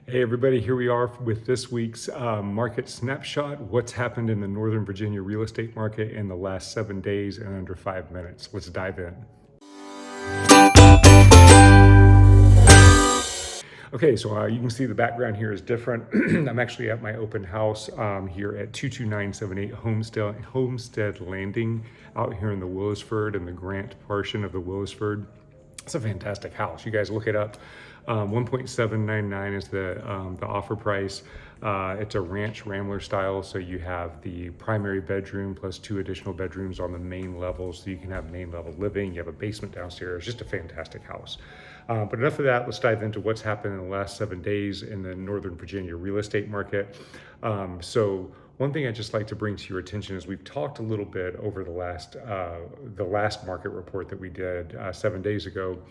Hey everybody, here we are with this week's market snapshot. What's happened in the Northern Virginia real estate market in the last 7 days in under 5 minutes. Let's dive in. Okay, so you can see the background here is different. I'm actually at my open house here at 22978 Homestead Landing out here in the Willisford and the Grant portion of the Willisford. It's a fantastic house. You guys look it up. 1.799 is the offer price. It's a ranch rambler style, so you have the primary bedroom plus 2 additional bedrooms on the main level, so you can have main level living. You have a basement downstairs. Just a fantastic house. But enough of that. Let's dive into what's happened in the last 7 days in the Northern Virginia real estate market. So one thing I'd just like to bring to your attention is we've talked a little bit over the last market report that we did 7 days ago,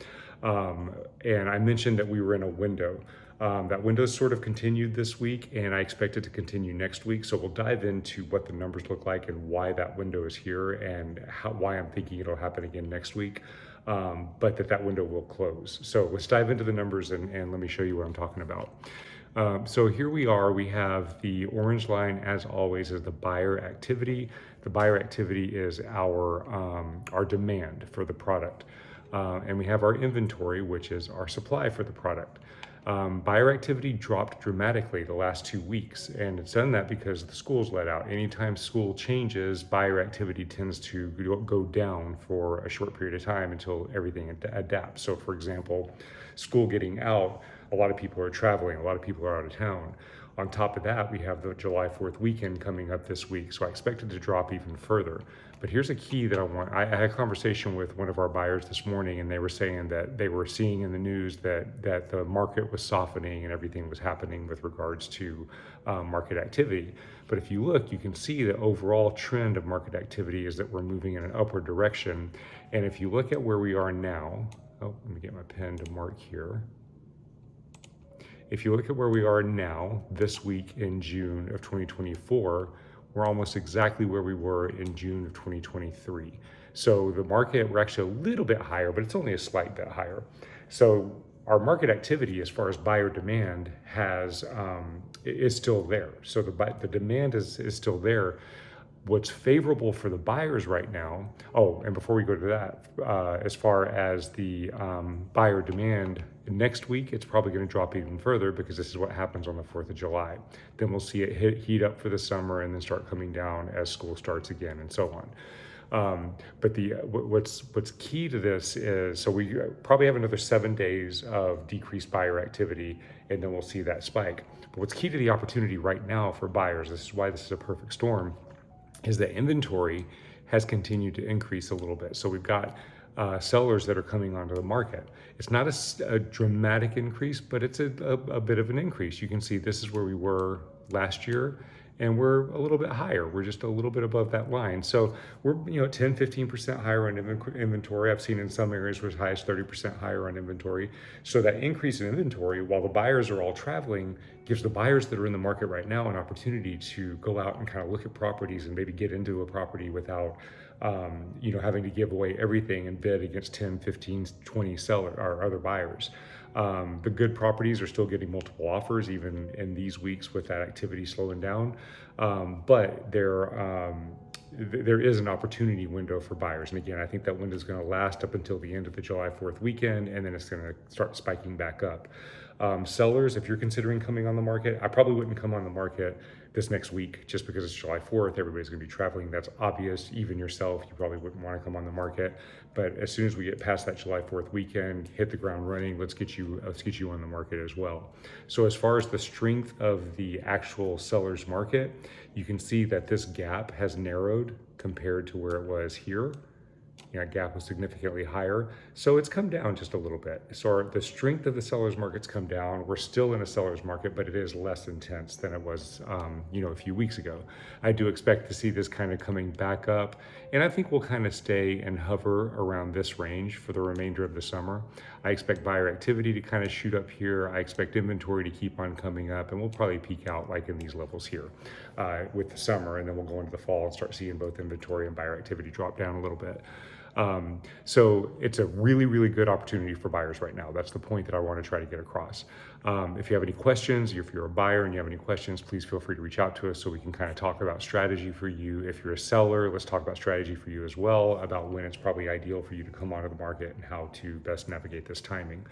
and I mentioned that we were in a window. That window sort of continued this week, and I expect it to continue next week. So we'll dive into what the numbers look like and why that window is here and why I'm thinking it'll happen again next week, but that window will close. So let's dive into the numbers and let me show you what I'm talking about. So here we are. We have the orange line, as always, is the buyer activity. The buyer activity is our demand for the product. And we have our inventory, which is our supply for the product. Buyer activity dropped dramatically the last 2 weeks, and it's done that because the school's let out. Anytime school changes, buyer activity tends to go down for a short period of time until everything adapts. So for example, school getting out, a lot of people are traveling, a lot of people are out of town. On top of that, we have the July 4th weekend coming up this week, so I expect it to drop even further. But here's a key that I had a conversation with one of our buyers this morning, and they were saying that they were seeing in the news that the market was softening and everything was happening with regards to market activity. But if you look, you can see the overall trend of market activity is that we're moving in an upward direction. And if you look at where we are now, let me get my pen to mark here. If you look at where we are now, this week in June of 2024, we're almost exactly where we were in June of 2023. So the market, we're actually a little bit higher, but it's only a slight bit higher. So our market activity, as far as buyer demand, is still there. So the demand is still there. What's favorable for the buyers right now, and before we go to that, as far as the buyer demand, next week it's probably going to drop even further because this is what happens on the 4th of July. Then we'll see it heat up for the summer and then start coming down as school starts again and so on. But what's key to this is, so we probably have another 7 days of decreased buyer activity, and then we'll see that spike. But what's key to the opportunity right now for buyers, this is why this is a perfect storm, is that inventory has continued to increase a little bit. So we've got sellers that are coming onto the market. It's not a dramatic increase, but it's a bit of an increase. You can see this is where we were last year, and we're a little bit higher. We're just a little bit above that line. So we're 10-15% higher on inventory. I've seen in some areas we're as high as 30% higher on inventory. So that increase in inventory, while the buyers are all traveling, gives the buyers that are in the market right now an opportunity to go out and kind of look at properties and maybe get into a property without having to give away everything and bid against 10, 15, 20 or other buyers. The good properties are still getting multiple offers even in these weeks with that activity slowing down, but there is an opportunity window for buyers. And again, I think that window is going to last up until the end of the July 4th weekend, and then it's going to start spiking back up. Sellers, if you're considering coming on the market, I probably wouldn't come on the market this next week just because it's July 4th. Everybody's going to be traveling. That's obvious. Even yourself, you probably wouldn't want to come on the market. But as soon as we get past that July 4th weekend, hit the ground running. Let's get you on the market as well. So as far as the strength of the actual seller's market, you can see that this gap has narrowed compared to where it was here. Gap was significantly higher, so it's come down just a little bit. So the strength of the seller's market's come down. We're still in a seller's market, but it is less intense than it was, a few weeks ago. I do expect to see this kind of coming back up, and I think we'll kind of stay and hover around this range for the remainder of the summer. I expect buyer activity to kind of shoot up here. I expect inventory to keep on coming up, and we'll probably peak out like in these levels here with the summer, and then we'll go into the fall and start seeing both inventory and buyer activity drop down a little bit. So it's a really, really good opportunity for buyers right now. That's the point that I want to try to get across. If you have any questions, if you're a buyer and you have any questions, please feel free to reach out to us so we can kind of talk about strategy for you. If you're a seller, let's talk about strategy for you as well, about when it's probably ideal for you to come onto the market and how to best navigate this timing.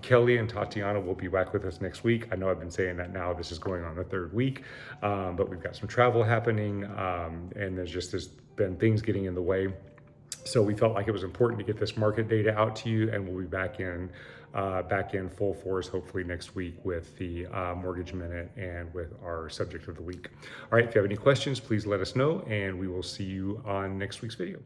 Kelly and Tatiana will be back with us next week. I know I've been saying that now. This is going on the third week, but we've got some travel happening, and there's been things getting in the way. So we felt like it was important to get this market data out to you, and we'll be back in full force hopefully next week with the Mortgage Minute and with our subject of the week. All right, if you have any questions, please let us know, and we will see you on next week's video.